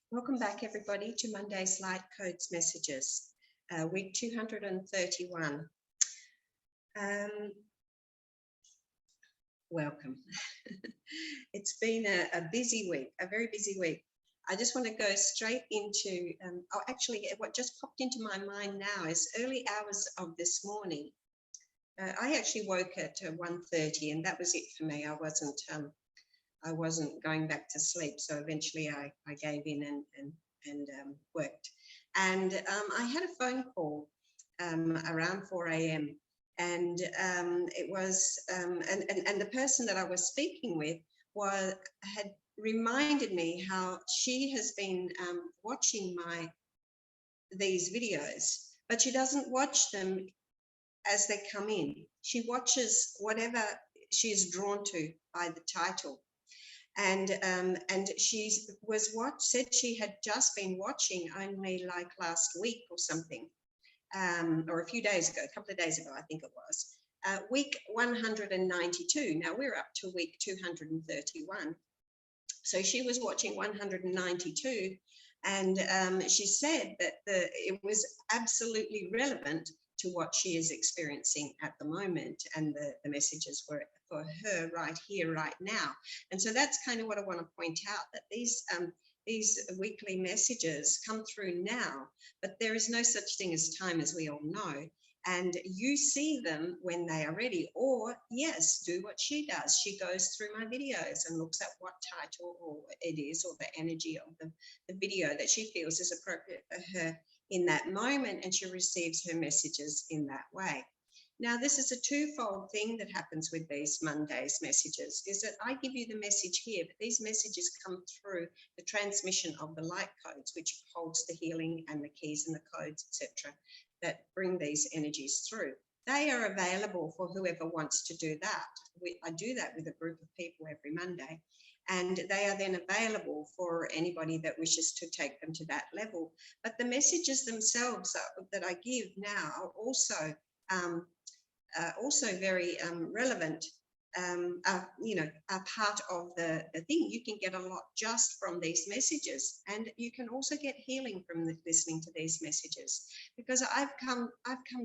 Welcome back, everybody, to Monday's Light Codes Messages, week 231. Welcome. It's been a busy week, a very busy week. I just want to go straight into, what just popped into my mind now is early hours of this morning. I actually woke at 1:30, and that was it for me. I wasn't going back to sleep, so eventually I gave in and worked. And I had a phone call around 4 a.m. and it was and the person that I was speaking with had reminded me how she has been watching these videos, but she doesn't watch them as they come in. She watches whatever she's drawn to by the title. And she said she had just been watching only like last week or something, or a few days ago, a couple of days ago, I think it was, week 192. Now we're up to week 231. So she was watching 192, and she said that it was absolutely relevant to what she is experiencing at the moment, and the messages were for her right here, right now. And so that's kind of what I want to point out, that these weekly messages come through now, but there is no such thing as time, as we all know. And you see them when they are ready, or yes, do what she does. She goes through my videos and looks at what title or it is, or the energy of the video that she feels is appropriate for her in that moment, and she receives her messages in that way. Now, this is a twofold thing that happens with these Monday's messages, is that I give you the message here, but these messages come through the transmission of the light codes, which holds the healing and the keys and the codes, etc., that bring these energies through. They are available for whoever wants to do that. I do that with a group of people every Monday, and they are then available for anybody that wishes to take them to that level. But the messages themselves that I give now are also very relevant, are part of the thing. You can get a lot just from these messages, and you can also get healing from listening to these messages, because I've come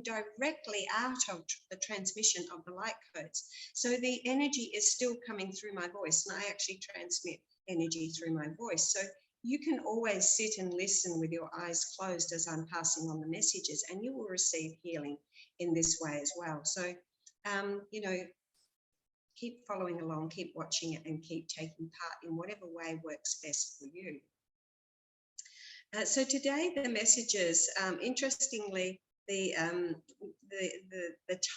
directly out of the transmission of the light codes. So the energy is still coming through my voice, and I actually transmit energy through my voice. So you can always sit and listen with your eyes closed as I'm passing on the messages, and you will receive healing in this way as well. So, keep following along, keep watching it, and keep taking part in whatever way works best for you. So today, the messages, interestingly, the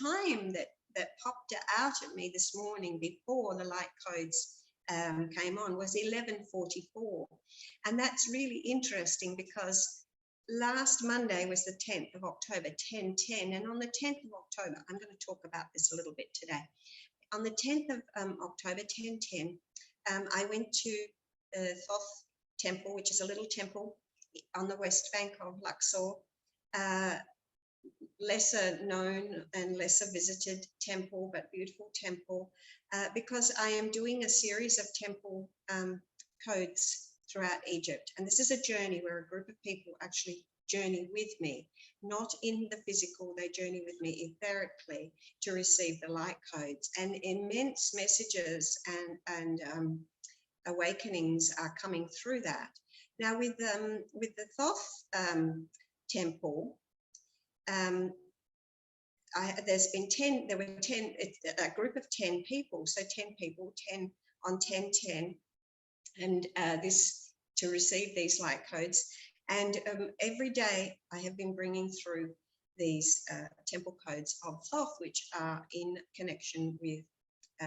time that popped out at me this morning before the light codes came on was 11:44, and that's really interesting because last Monday was the 10th of October, 10:10, and on the 10th of October, I'm going to talk about this a little bit today. On the 10th of October, 10:10, I went to the Thoth temple, which is a little temple on the west bank of Luxor, lesser known and lesser visited temple, but beautiful temple, because I am doing a series of temple codes throughout Egypt. And this is a journey where a group of people actually journey with me, not in the physical, they journey with me etherically to receive the light codes. And immense messages and awakenings are coming through that. Now with the Thoth temple, there were 10, a group of 10 people, so 10 people, 10 on 10:10, and this to receive these light codes. And every day I have been bringing through these temple codes of Thoth, which are in connection with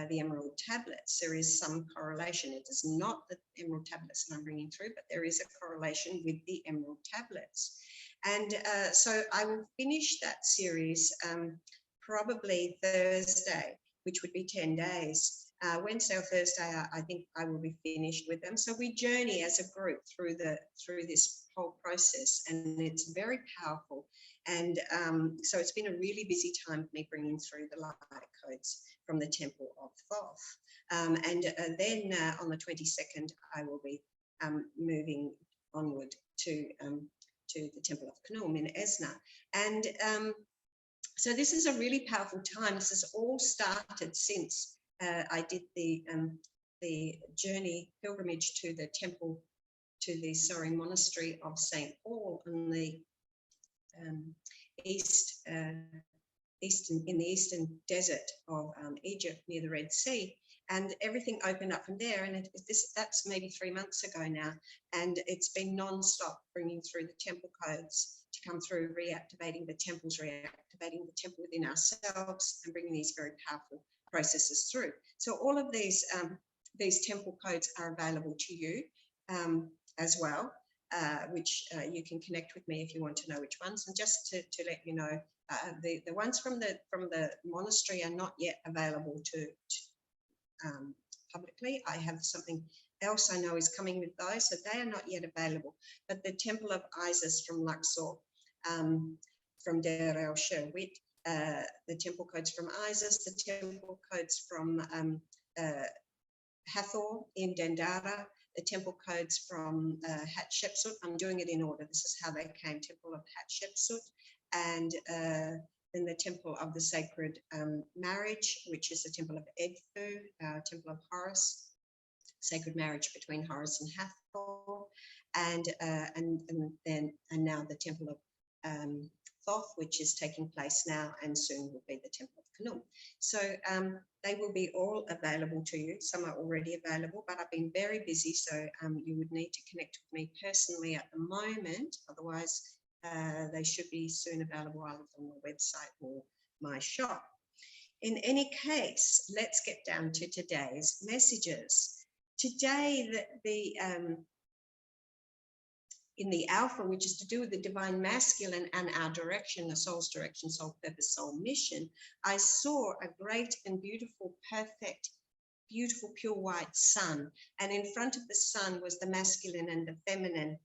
the emerald tablets. There is some correlation. It is not the emerald tablets that I'm bringing through, but there is a correlation with the emerald tablets. And so I will finish that series probably Thursday, which would be 10 days. Wednesday or Thursday, I think I will be finished with them. So we journey as a group through this whole process, and it's very powerful. And so it's been a really busy time for me bringing through the light codes from the temple of Thoth. And then on the 22nd, I will be moving onward to the Temple of Khnum in Esna. And so this is a really powerful time. This has all started since I did the journey pilgrimage to the temple, to the monastery of St. Paul in the eastern desert of Egypt near the Red Sea, and everything opened up from there. And that's maybe 3 months ago now, and it's been non-stop bringing through the temple codes to come through, reactivating the temples, reactivating the temple within ourselves, and bringing these very powerful processes through. So all of these temple codes are available to you as well, which you can connect with me if you want to know which ones. And just to let you know, the ones from the monastery are not yet available to publicly. I have something else I know is coming with those, so they are not yet available. But the Temple of Isis from Luxor, from Deir el Sherwit, the temple codes from Isis, the temple codes from Hathor in Dendara, the temple codes from Hatshepsut. I'm doing it in order. This is how they came: Temple of Hatshepsut, and then the Temple of the Sacred Marriage, which is the Temple of Edfu, Temple of Horus, sacred marriage between Horus and Hathor, and now the Temple of Thoth, which is taking place now, and soon will be the Temple of Khnum. So they will be all available to you. Some are already available, but I've been very busy, so you would need to connect with me personally at the moment. Otherwise, they should be soon available either on the website or my shop. In any case, let's get down to today's messages. Today, in the Alpha, which is to do with the divine masculine and our direction, the soul's direction, soul purpose, soul mission, I saw a great and beautiful, perfect, beautiful, pure white sun. And in front of the sun was the masculine and the feminine,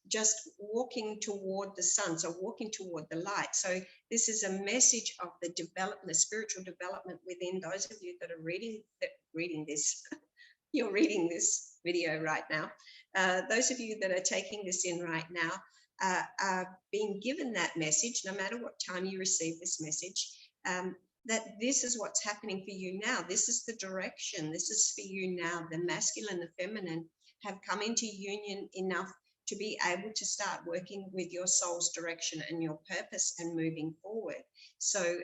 just walking toward the sun, so walking toward the light. So this is a message of the development, the spiritual development within those of you that are reading this. You're reading this video right now. Those of you that are taking this in right now are being given that message, no matter what time you receive this message, that this is what's happening for you now. This is the direction. This is for you now. The masculine, the feminine have come into union enough to be able to start working with your soul's direction and your purpose and moving forward. So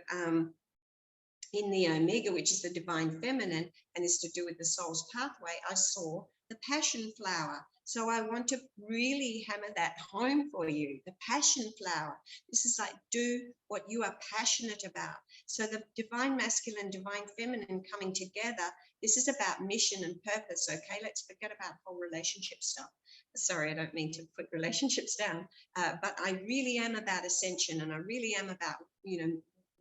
in the Omega, which is the divine feminine and is to do with the soul's pathway, I saw the passion flower. So I want to really hammer that home for you, the passion flower. This is like, do what you are passionate about. So the divine masculine, divine feminine coming together, this is about mission and purpose, okay? Let's forget about whole relationship stuff. Sorry, I don't mean to put relationships down, but I really am about ascension, and I really am about,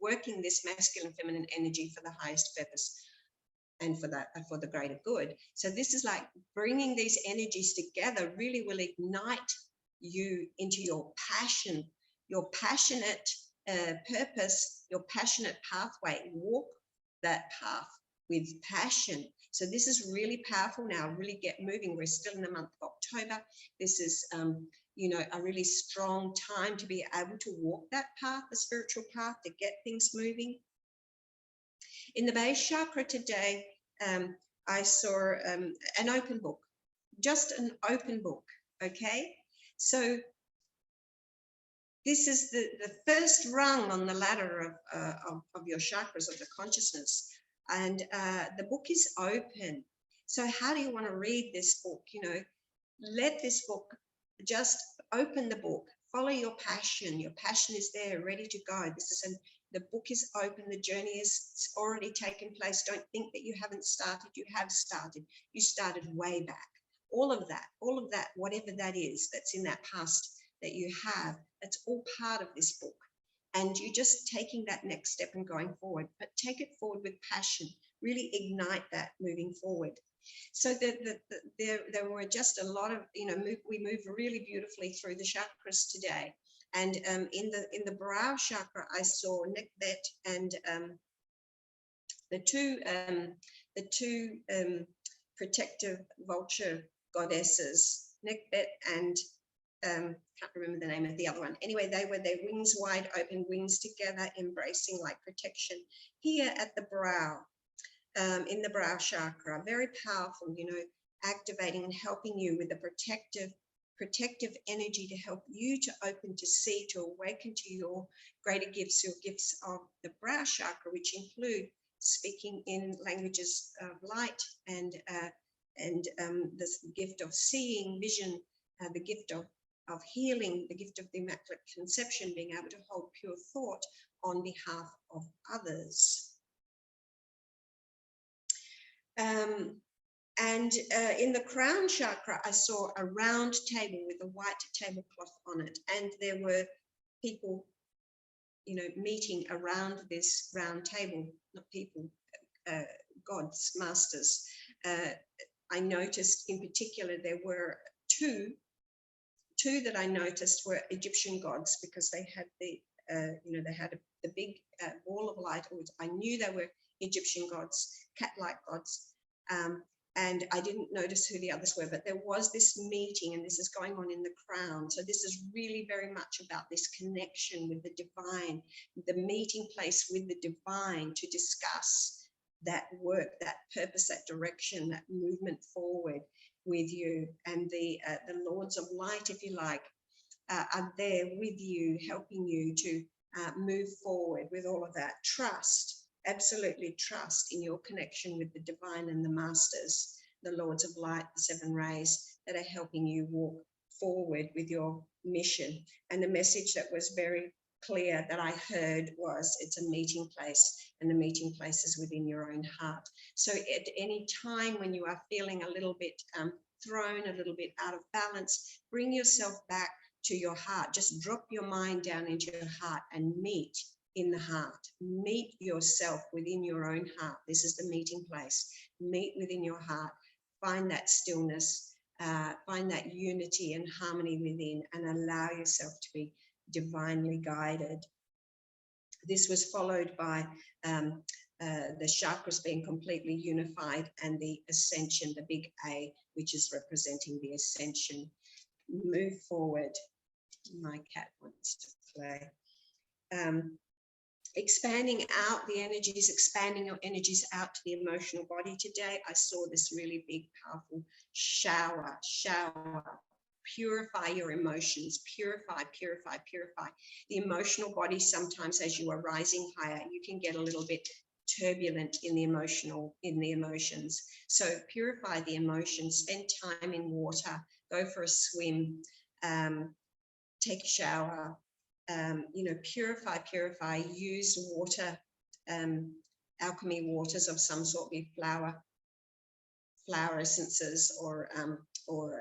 working this masculine, feminine energy for the highest purpose and for the greater good. So this is like bringing these energies together really will ignite you into your passion, your passionate purpose, your passionate pathway. Walk that path with passion. So this is really powerful now. Really get moving. We're still in the month of October. This is a really strong time to be able to walk that path, the spiritual path, to get things moving. In the base chakra today, I saw an open book, just an open book, okay? So this is the first rung on the ladder of your chakras, of the consciousness, and the book is open. So how do you want to read this book? Let this book, just open the book, follow your passion. Your passion is there, ready to go. The book is open. The journey has already taken place. Don't think that you haven't started. You have started. You started way back. All of that, whatever that is, that's in that past that you have, that's all part of this book. And you're just taking that next step and going forward, but take it forward with passion. Really ignite that moving forward. So there were just a lot of, we move really beautifully through the chakras today. And in the brow chakra, I saw Nekbet and the two protective vulture goddesses Neckbet and can't remember the name of the other one. Anyway, they were their wings wide open, wings together, embracing like protection. Here at the brow, in the brow chakra, very powerful, you know, activating and helping you with the protective energy to help you to open, to see, to awaken to your greater gifts, your gifts of the brow chakra, which include speaking in languages of light and this gift of seeing, vision, the gift of healing, the gift of the Immaculate Conception, being able to hold pure thought on behalf of others. In the crown chakra, I saw a round table with a white tablecloth on it, and there were people, you know, meeting around this round table, not people, gods, masters. I noticed in particular there were two that I noticed were Egyptian gods, because they had the, you know, they had the big ball of light. I knew they were Egyptian gods, cat-like gods. And I didn't notice who the others were, but there was this meeting, and this is going on in the crown. So this is really very much about this connection with the divine, the meeting place with the divine to discuss that work, that purpose, that direction, that movement forward with you. And the lords of light, if you like, are there with you, helping you to move forward with all of that. Trust, absolutely trust in your connection with the divine and the masters, the lords of light, the seven rays that are helping you walk forward with your mission. And the message that was very clear that I heard was, it's a meeting place, and the meeting place is within your own heart. So at any time when you are feeling a little bit thrown, a little bit out of balance, bring yourself back to your heart. Just drop your mind down into your heart and meet in the heart. Meet yourself within your own heart. This is the meeting place. Meet within your heart. Find that stillness, find that unity and harmony within, and allow yourself to be divinely guided. This was followed by the chakras being completely unified, and the ascension, the big A, which is representing the ascension. Move forward. My cat wants to play. Expanding out the energies, expanding your energies out to the emotional body. Today, I saw this really big, powerful shower. Purify your emotions, purify. The emotional body, sometimes as you are rising higher, you can get a little bit turbulent in the emotions. So purify the emotions, spend time in water, go for a swim, take a shower, you know, purify, use water, alchemy waters of some sort, be flower essences or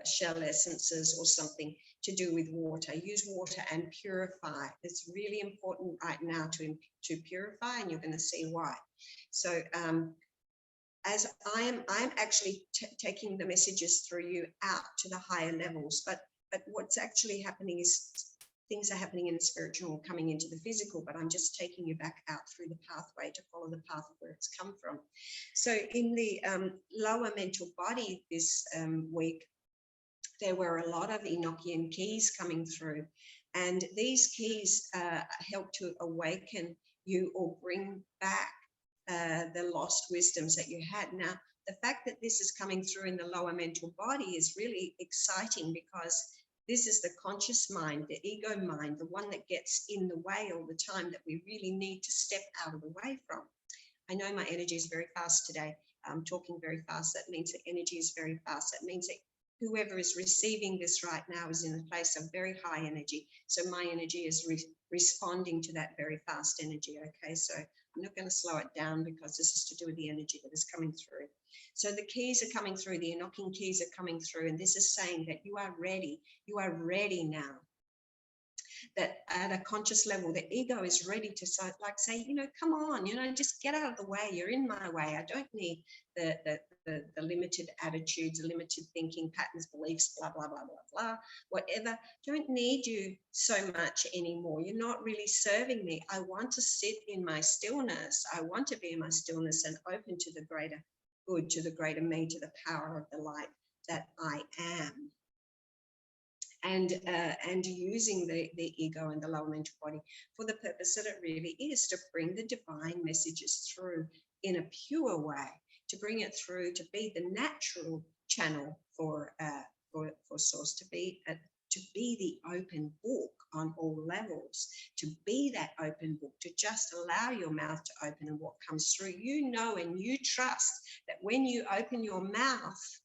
shell essences or something to do with water. Use water and purify. It's really important right now to purify, and you're going to see why. So as I'm actually taking the messages through you out to the higher levels, but what's actually happening is things are happening in the spiritual, coming into the physical, but I'm just taking you back out through the pathway to follow the path of where it's come from. So in the lower mental body this week, there were a lot of Enochian keys coming through, and these keys help to awaken you or bring back the lost wisdoms that you had. Now, the fact that this is coming through in the lower mental body is really exciting, because this is the conscious mind, the ego mind, the one that gets in the way all the time, that we really need to step out of the way from. I know my energy is very fast today. I'm talking very fast. That means the energy is very fast. That means that whoever is receiving this right now is in a place of very high energy. So my energy is responding to that very fast energy. Okay, so I'm not going to slow it down, because this is to do with the energy that is coming through. So the keys are coming through, the Enochian keys are coming through, and this is saying that you are ready. You are ready now. That at a conscious level, the ego is ready to say, you know, come on, you know, just get out of the way. You're in my way. I don't need the limited attitudes, the limited thinking patterns, beliefs, blah, blah, blah, blah, blah, whatever. Don't need you so much anymore. You're not really serving me. I want to sit in my stillness. I want to be in my stillness and open to the greater good, to the greater me, to the power of the light that I am. and using the ego and the lower mental body for the purpose that it really is, to bring the divine messages through in a pure way, to bring it through, to be the natural channel for source, to be the open book on all levels, to be that open book, to just allow your mouth to open, and what comes through, you know, and you trust that when you open your mouth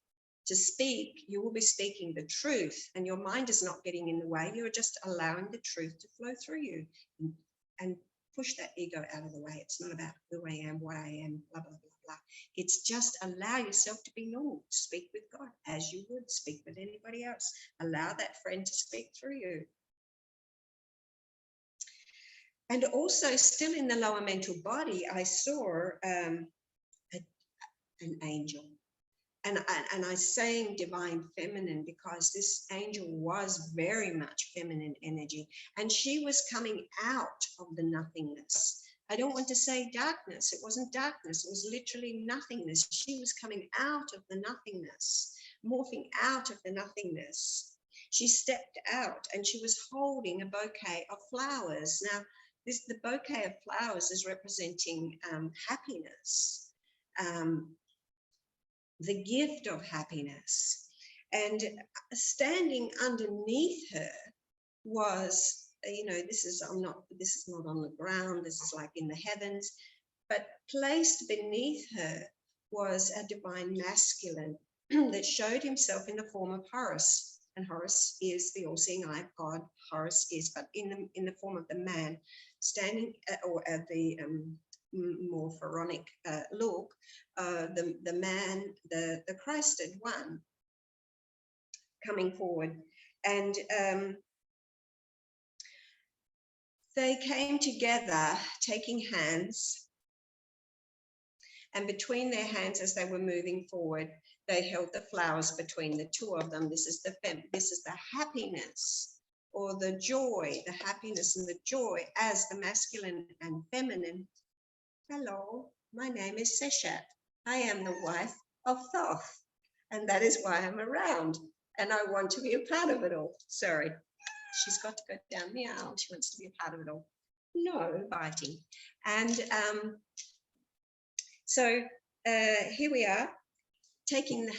to speak, you will be speaking the truth, and your mind is not getting in the way. You're just allowing the truth to flow through you, and push that ego out of the way. It's not about who I am, what I am, blah, blah, blah, blah. It's just allow yourself to be normal. Speak with God as you would speak with anybody else. Allow that friend to speak through you. And also, still in the lower mental body, I saw an angel. And I'm saying divine feminine because this angel was very much feminine energy, and she was coming out of the nothingness. I don't want to say darkness. It wasn't darkness. It was literally nothingness. She was coming out of the nothingness, morphing out of the nothingness. She stepped out and she was holding a bouquet of flowers. Now, the bouquet of flowers is representing happiness. The gift of happiness. And standing underneath her was, this is not on the ground, this is like in the heavens, but placed beneath her was a divine masculine that showed himself in the form of Horus. And Horus is the all-seeing eye of God. Horus is, but in the form of the man, standing, or the more pharaonic look, the man, the Christed one, coming forward, and they came together, taking hands, and between their hands, as they were moving forward, they held the flowers between the two of them. This is the happiness, or the joy, the happiness and the joy as the masculine and feminine. Hello, my name is Seshat. I am the wife of Thoth, and that is why I'm around, and I want to be a part of it all. Sorry, she's got to go down the aisle. She wants to be a part of it all. No biting. And so here we are, taking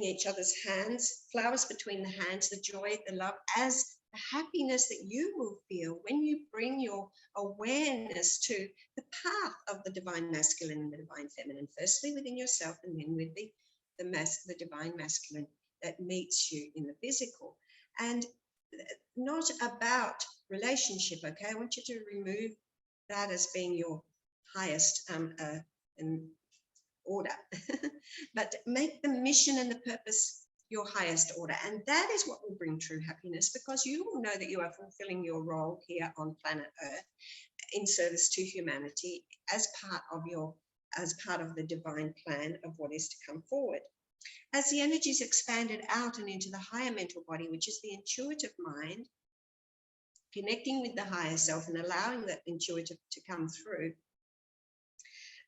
each other's hands, flowers between the hands, the joy, the love, as the happiness that you will feel when you bring your awareness to the path of the divine masculine and the divine feminine, firstly within yourself, and then with the divine masculine that meets you in the physical. And not about relationship, okay? I want you to remove that as being your highest order, but make the mission and the purpose your highest order. And that is what will bring true happiness, because you will know that you are fulfilling your role here on planet Earth in service to humanity as part of the divine plan of what is to come forward. As the energies expanded out and into the higher mental body, which is the intuitive mind, connecting with the higher self and allowing that intuitive to come through,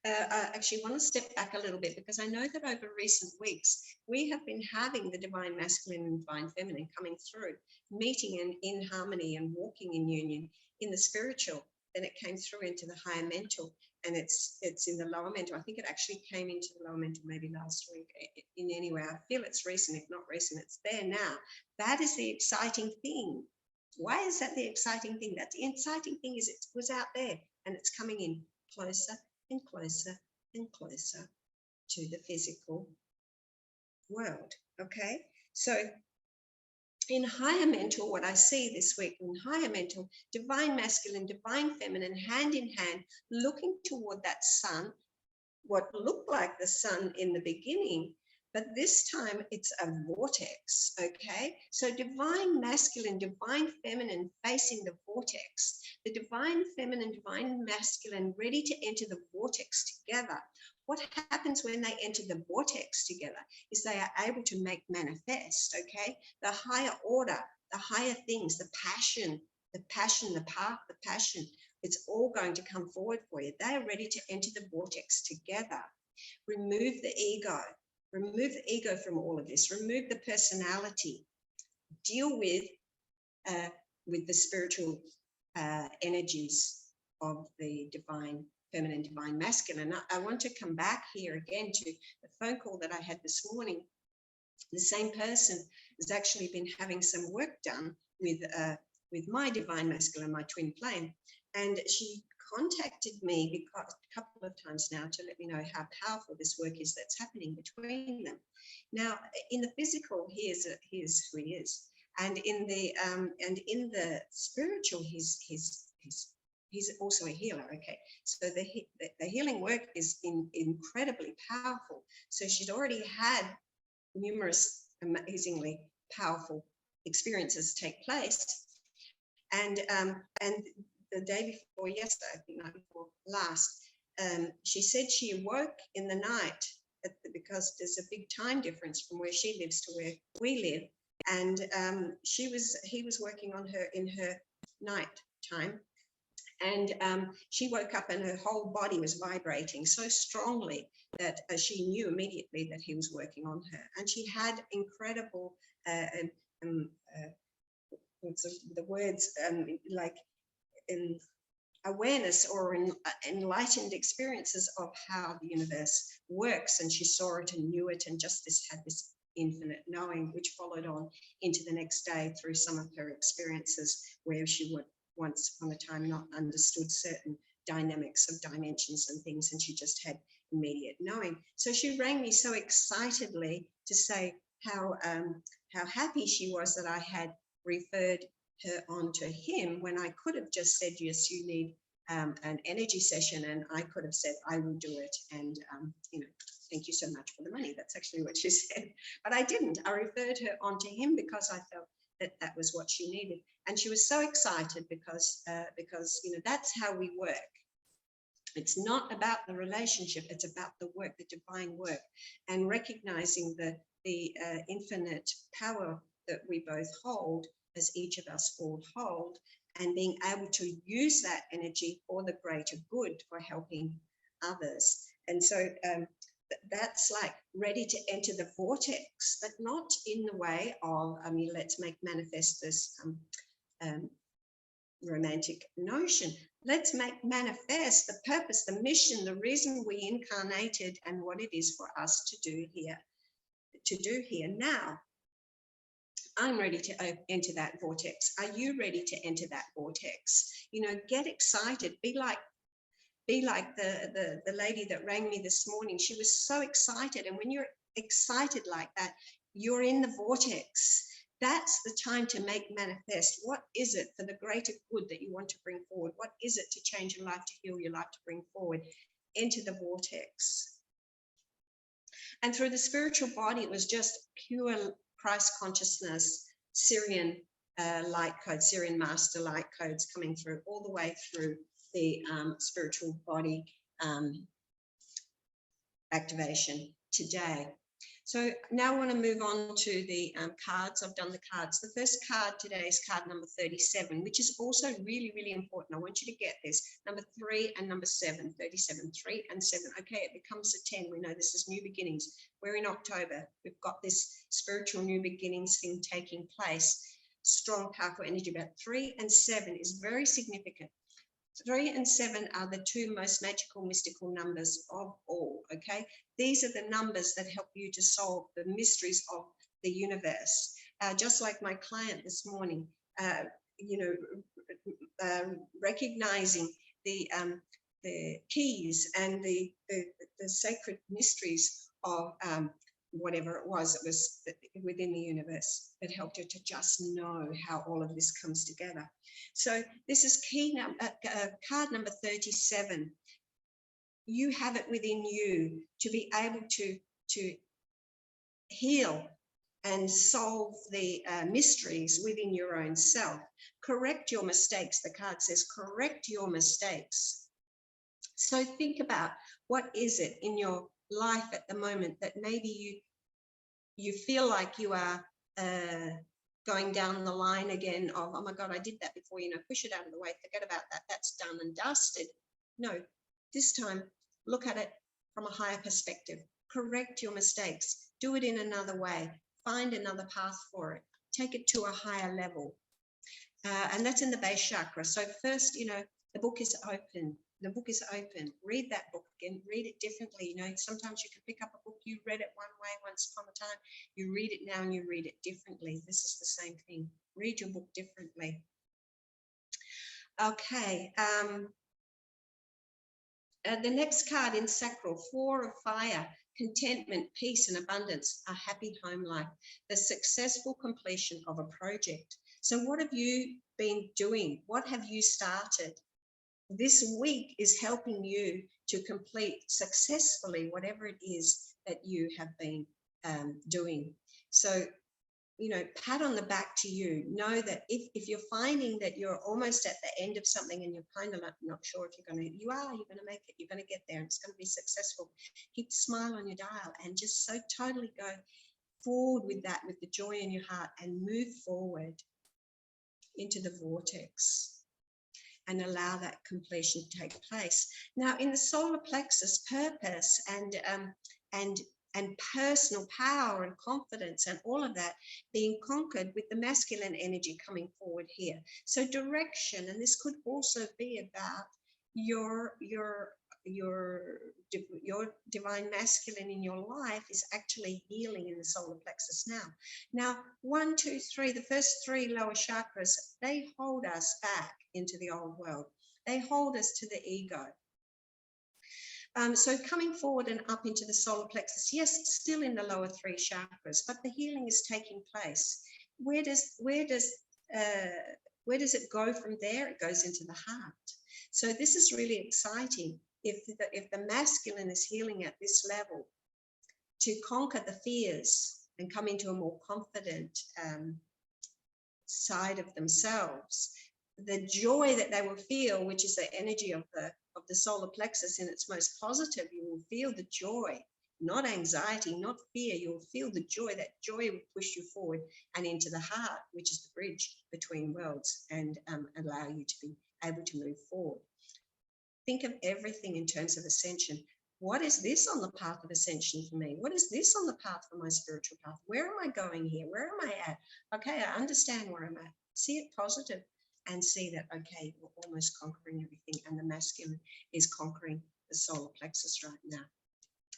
I actually want to step back a little bit, because I know that over recent weeks, we have been having the divine masculine and divine feminine coming through, meeting in harmony and walking in union in the spiritual. Then it came through into the higher mental, and it's in the lower mental. I think it actually came into the lower mental maybe last week. In any way, I feel it's recent. If not recent, it's there now. That is the exciting thing. Why is that the exciting thing? That the exciting thing is it was out there, and it's coming in closer and closer and closer to the physical world. Okay, so in higher mental, what I see this week in higher mental, divine masculine, divine feminine, hand in hand, looking toward that sun, what looked like the sun in the beginning, but this time it's a vortex. Okay, so divine masculine, divine feminine facing the vortex, the divine feminine, divine masculine ready to enter the vortex together. What happens when they enter the vortex together is they are able to make manifest, okay, the higher order, the higher things, the passion, the path, the passion. It's all going to come forward for you. They are ready to enter the vortex together. Remove the ego. Remove the ego from all of this. Remove the personality. deal with the spiritual energies of the divine feminine, divine masculine. I want to come back here again to the phone call that I had this morning. The same person has actually been having some work done with my divine masculine, my twin flame, and she contacted me because a couple of times now to let me know how powerful this work is that's happening between them. Now, in the physical, here's who he is, and in the spiritual, he's also a healer. Okay, so the healing work is incredibly powerful. So she'd already had numerous amazingly powerful experiences take place, and the day before yesterday, I think night before last, she said she awoke in the night because there's a big time difference from where she lives to where we live, and he was working on her in her night time, and she woke up and her whole body was vibrating so strongly that she knew immediately that he was working on her, and she had incredible what's the words, like awareness or enlightened experiences of how the universe works, and she saw it and knew it, and just had this infinite knowing, which followed on into the next day through some of her experiences where she would once upon a time not understood certain dynamics of dimensions and things, and she just had immediate knowing. So she rang me so excitedly to say how happy she was that I had referred her on to him, when I could have just said, yes, you need an energy session, and I could have said, I will do it, and thank you so much for the money. That's actually what she said, but I didn't. I referred her on to him because I felt that was what she needed, and she was so excited because that's how we work. It's not about the relationship, it's about the work, the divine work, and recognizing the infinite power that we both hold, as each of us all hold, and being able to use that energy for the greater good, for helping others. And so that's like ready to enter the vortex, but not in the way of, let's make manifest this romantic notion. Let's make manifest the purpose, the mission, the reason we incarnated, and what it is for us to do here now. I'm ready to enter that vortex. Are you ready to enter that vortex? Get excited. Be like the lady that rang me this morning. She was so excited. And when you're excited like that, you're in the vortex. That's the time to make manifest. What is it for the greater good that you want to bring forward? What is it to change your life, to heal your life, to bring forward? Enter the vortex. And through the spiritual body, it was just pure Christ consciousness, Syrian light codes, Syrian master light codes coming through all the way through the spiritual body activation today. So now I want to move on to the cards. I've done the cards. The first card today is card number 37, which is also really, really important. I want you to get this. Number 3 and number 7, 37, 3 and 7. Okay, it becomes a 10. We know this is new beginnings. We're in October. We've got this spiritual new beginnings thing taking place. Strong, powerful energy. About 3 and 7 is very significant. 3 and 7 are the two most magical, mystical numbers of all, okay? These are the numbers that help you to solve the mysteries of the universe. Just like my client this morning, recognizing the keys and the sacred mysteries of whatever it was within the universe that helped her to just know how all of this comes together. So this is card number 37. You have it within you to be able to heal and solve the mysteries within your own self. Correct your mistakes. The card says correct your mistakes. So think about, what is it in your life at the moment that maybe you feel like you are going down the line again of, oh my God, I did that before, push it out of the way, forget about that, that's done and dusted. No, this time, look at it from a higher perspective. Correct your mistakes. Do it in another way. Find another path for it. take it to a higher level. And that's in the base chakra. So first, the book is open. The book is open. Read that book again. Read it differently. Sometimes you can pick up a book. You read it one way once upon a time. You read it now and you read it differently. This is the same thing. Read your book differently. Okay. The next card in Sacral, 4 of Fire, contentment, peace and abundance, a happy home life, the successful completion of a project. So what have you been doing? What have you started? This week is helping you to complete successfully whatever it is that you have been doing. So, pat on the back to you. Know that if you're finding that you're almost at the end of something and you're kind of not sure if you're going to, you're going to make it, you're going to get there, and it's going to be successful. Keep the smile on your dial and just so totally go forward with that, with the joy in your heart, and move forward into the vortex and allow that completion to take place. Now, in the solar plexus, purpose and personal power and confidence and all of that being conquered with the masculine energy coming forward here. So direction, and this could also be about your divine masculine in your life is actually healing in the solar plexus now. Now, 1, 2, 3, the first 3 lower chakras, they hold us back into the old world. They hold us to the ego. So coming forward and up into the solar plexus, yes, still in the lower 3 chakras, but the healing is taking place. Where does it go from there? It goes into the heart. So this is really exciting. If the masculine is healing at this level, to conquer the fears and come into a more confident side of themselves, the joy that they will feel, which is the energy of the solar plexus in its most positive, you will feel the joy, not anxiety, not fear. You'll feel the joy. That joy will push you forward and into the heart, which is the bridge between worlds, and allow you to be able to move forward. Think of everything in terms of ascension. What is this on the path of ascension for me? What is this on the path for my spiritual path? Where am I going here? Where am I at? Okay, I understand where I'm at. See it positive and see that, okay, we're almost conquering everything, and the masculine is conquering the solar plexus right now.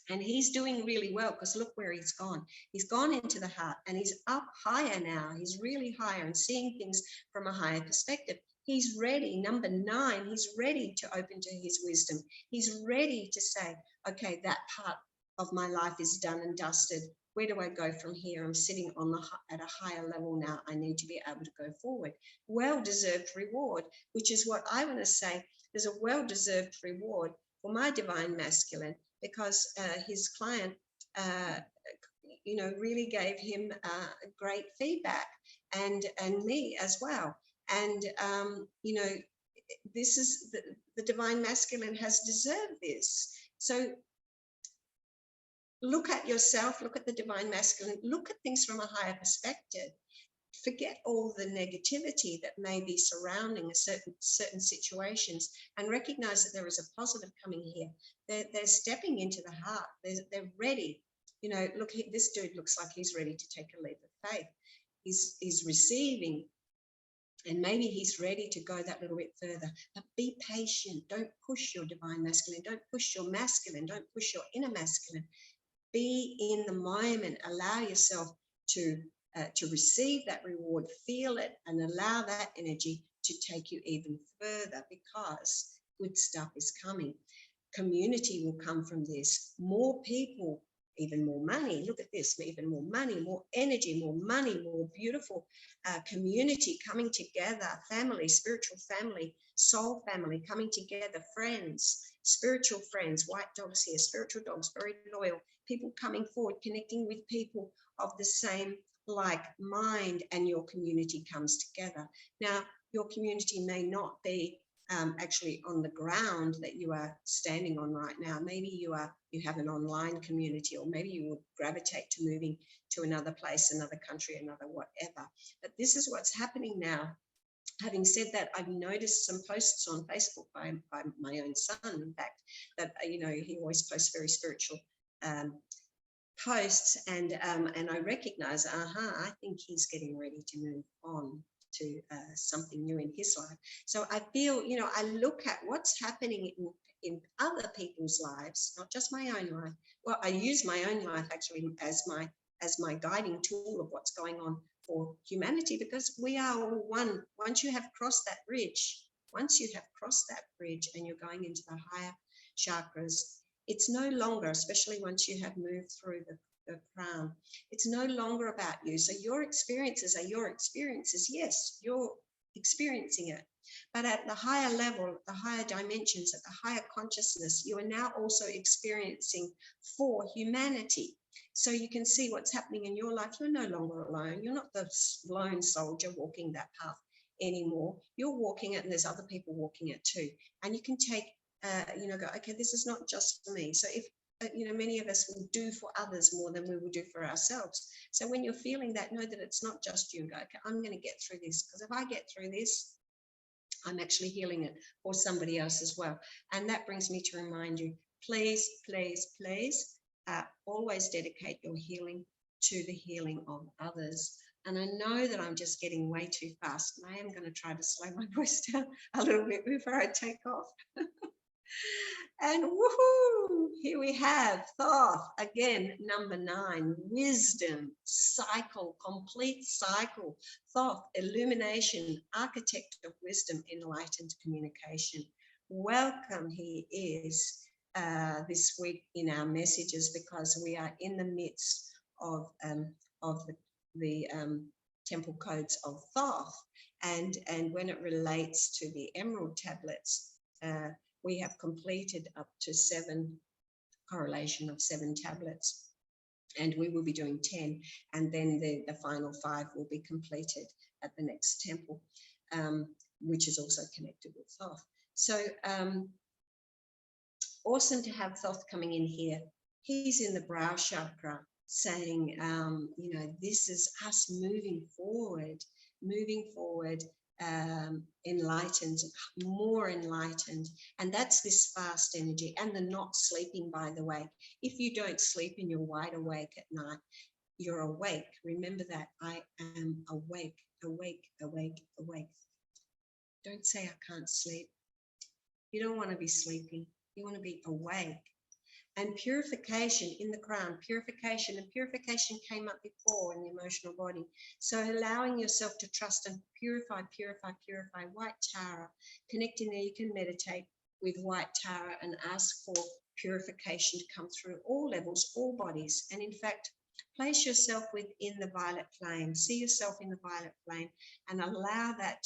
And he's doing really well, because look where he's gone. He's gone into the heart and he's up higher now. He's really higher and seeing things from a higher perspective. He's ready, number 9, he's ready to open to his wisdom. He's ready to say, okay, that part of my life is done and dusted. Where do I go from here? I'm sitting at a higher level now. I need to be able to go forward. Well-deserved reward, which is what I want to say. There's a well-deserved reward for my divine masculine, because his client, really gave him great feedback, and me as well. And, this is the divine masculine has deserved this. So look at yourself, look at the divine masculine, look at things from a higher perspective. Forget all the negativity that may be surrounding certain situations, and recognize that there is a positive coming here. They're stepping into the heart. They're ready. Look, this dude looks like he's ready to take a leap of faith. He's receiving, and maybe he's ready to go that little bit further. But be patient. Don't push your divine masculine. Don't push your masculine. Don't push your inner masculine. Be in the moment. Allow yourself to receive that reward, feel it, and allow that energy to take you even further, because good stuff is coming. Community will come from this. More people, even more money. Look at this, even more money, more energy, more money, more beautiful community coming together, family, spiritual family, soul family coming together, friends, spiritual friends, white dogs here, spiritual dogs, very loyal, people coming forward, connecting with people of the same like mind, and your community comes together. Now, your community may not be actually on the ground that you are standing on right now. Maybe you have an online community, or maybe you will gravitate to moving to another place, another country, another whatever. But this is what's happening now. Having said that, I've noticed some posts on Facebook by my own son, in fact, that he always posts very spiritual posts, and I recognize, I think he's getting ready to move on to something new in his life. So I feel, I look at what's happening in other people's lives, not just my own life. Well, I use my own life actually as my guiding tool of what's going on for humanity, because we are all one. Once you have crossed that bridge, and you're going into the higher chakras, it's no longer, especially once you have moved through the crown, it's no longer about you. So your experiences are your experiences. Yes, you're experiencing it. But at the higher level, the higher dimensions, at the higher consciousness, you are now also experiencing for humanity. So you can see what's happening in your life. You're no longer alone. You're not the lone soldier walking that path anymore. You're walking it, and there's other people walking it too. And you can take, go, okay, this is not just for me. So if, many of us will do for others more than we will do for ourselves. So when you're feeling that, know that it's not just you. Go, okay, I'm going to get through this, because if I get through this, I'm actually healing it for somebody else as well. And that brings me to remind you, please, please, please, always dedicate your healing to the healing of others. And I know that I'm just getting way too fast, and I am going to try to slow my voice down a little bit before I take off. And woohoo, here we have Thoth, again, number 9, wisdom, cycle, complete cycle. Thoth, illumination, architect of wisdom, enlightened communication. Welcome, he is this week in our messages, because we are in the midst of the temple codes of Thoth. And when it relates to the emerald tablets, we have completed up to 7 correlation of 7 tablets, and we will be doing 10, and then the final 5 will be completed at the next temple, which is also connected with Thoth. So awesome to have Thoth coming in here. He's in the brow chakra, saying, this is us moving forward, enlightened, more enlightened. And that's this fast energy, and the not sleeping, by the way. If you don't sleep and you're wide awake at night, you're awake. Remember that. I am awake, awake, awake, awake. Don't say I can't sleep. You don't want to be sleeping. You want to be awake. And purification in the crown, purification came up before in the emotional body. So allowing yourself to trust and purify. White Tara, connecting there, you can meditate with White Tara and ask for purification to come through all levels, all bodies. And in fact, place yourself within the violet flame. See yourself in the violet flame and allow that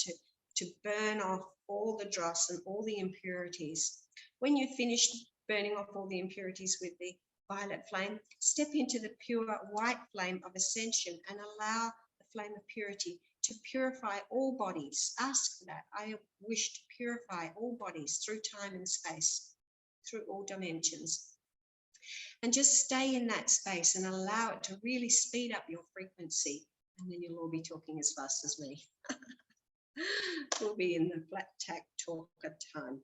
to burn off all the dross and all the impurities. When you're finished burning off all the impurities with the violet flame, step into the pure white flame of ascension and allow the flame of purity to purify all bodies. Ask for that. I wish to purify all bodies through time and space, through all dimensions. And just stay in that space and allow it to really speed up your frequency. And then you'll all be talking as fast as me. We'll be in the flat tack talker time.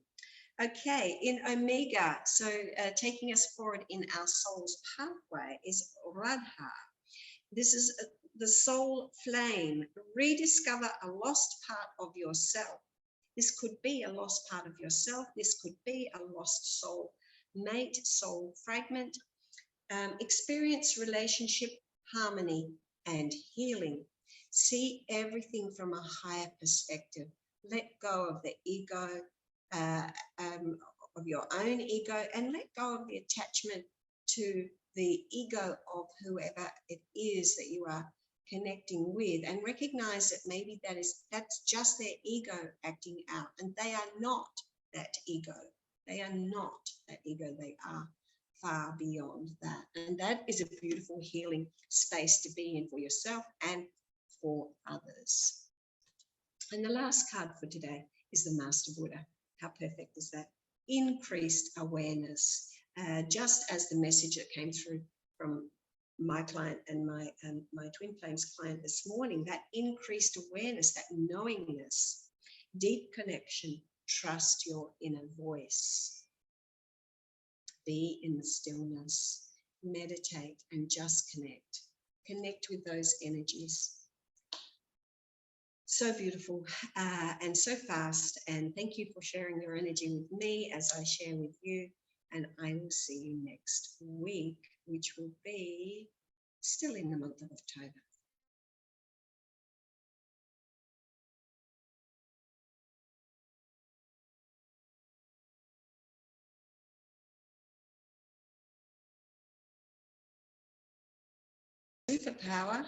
Okay, in Omega, so taking us forward in our soul's pathway is Radha. This is the soul flame. Rediscover a lost part of yourself. This could be a lost part of yourself. This could be a lost soul mate, soul fragment. Experience relationship, harmony, and healing. See everything from a higher perspective. Let go of the ego, of your own ego, and let go of the attachment to the ego of whoever it is that you are connecting with, and recognize that maybe that's just their ego acting out, and they are not that ego. They are not that ego. They are far beyond that, and that is a beautiful healing space to be in for yourself and for others. And the last card for today is the Master Buddha. How perfect is that? Increased awareness. Just as the message that came through from my client and my Twin Flames client this morning, that increased awareness, that knowingness, deep connection, trust your inner voice. Be in the stillness. meditate, and just connect. Connect with those energies. So beautiful and so fast. And thank you for sharing your energy with me as I share with you. And I will see you next week, which will be still in the month of October. Superpower.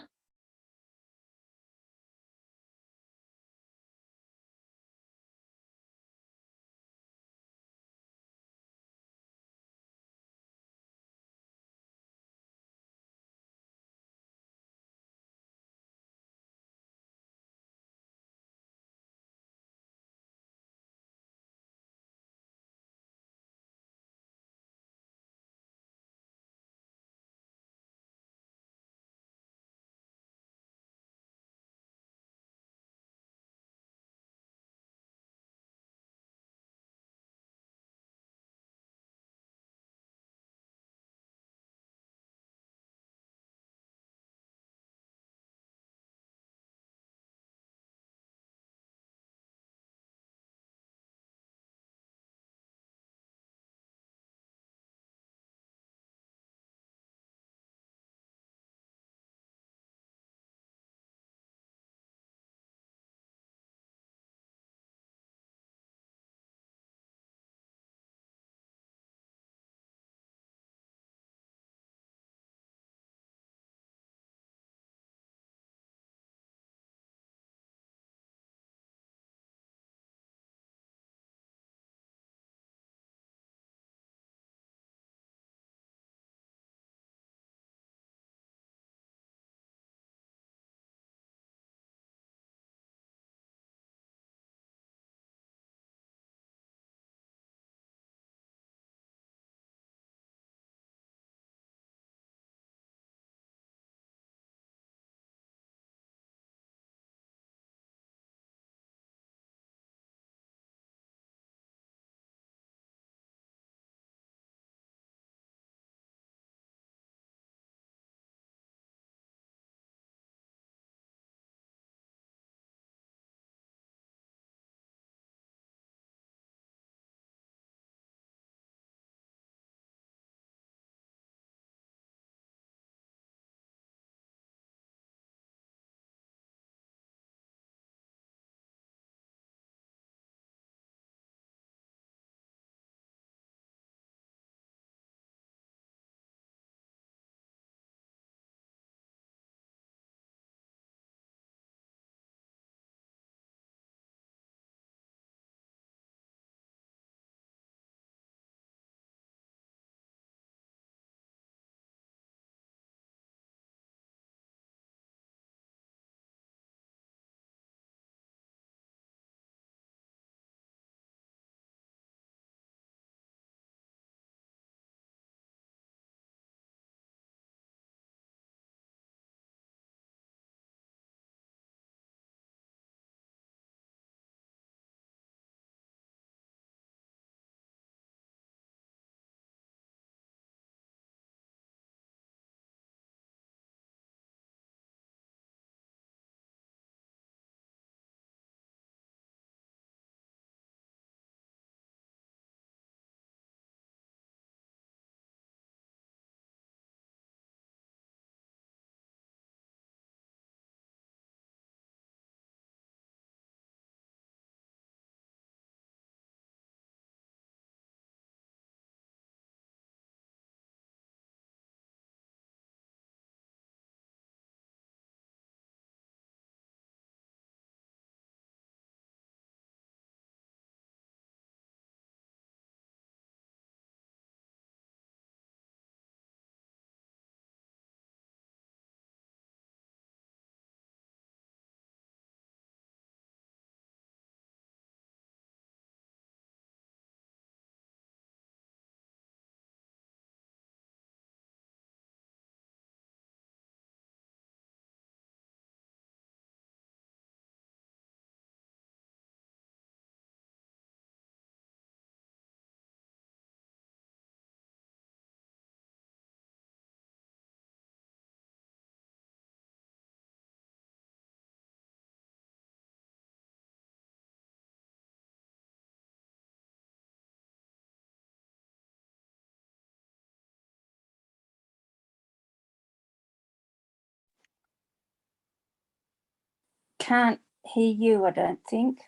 can't hear you, I don't think.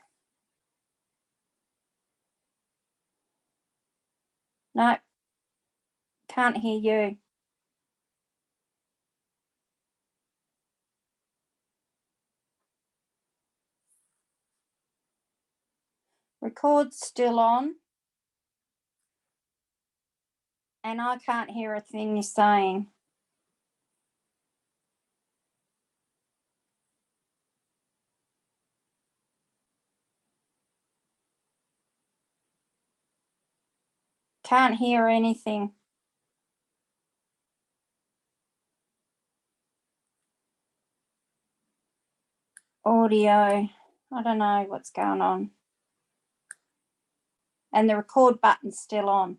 No, can't hear you. Record's still on. And I can't hear a thing you're saying. Can't hear anything. Audio. I don't know what's going on. And the record button's still on.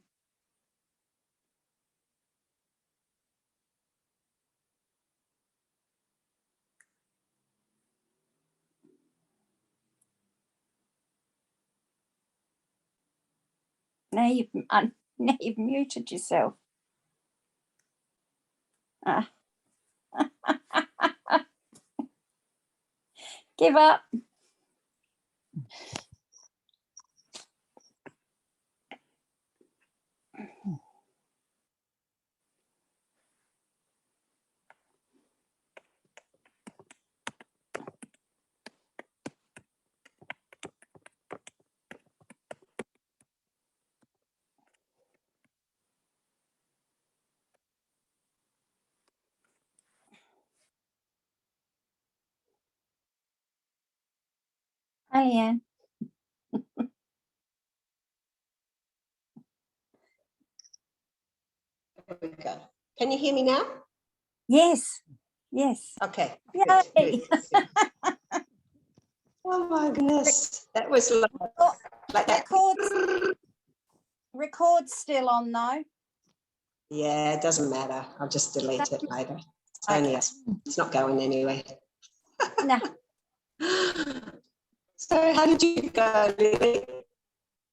Now you've muted yourself. Give up. Hi, Anne. There we go. Can you hear me now? Yes. Yes. Okay. Yay. Good. Oh my goodness. That was like that. Record's still on though. Yeah, it doesn't matter. I'll just delete it later. It's not going anywhere. No. So how did you go, Lily?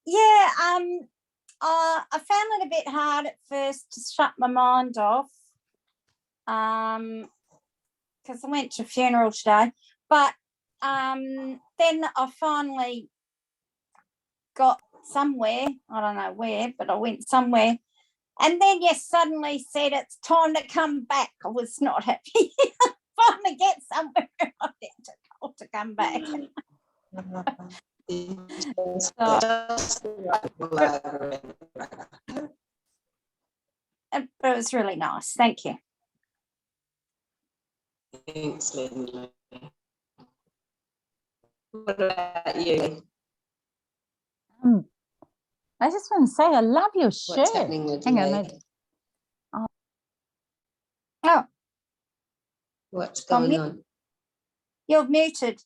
Yeah, I found it a bit hard at first to shut my mind off. Because I went to a funeral today. But then I finally got somewhere. I don't know where, but I went somewhere. And then you suddenly said it's time to come back. I was not happy. Finally get somewhere. I had to call to come back. But it was really nice. Thank you. Thanks, Linda. What about you? I just want to say I love your shirt. What's happening with you? Hang on. Oh. What's going on? You're muted.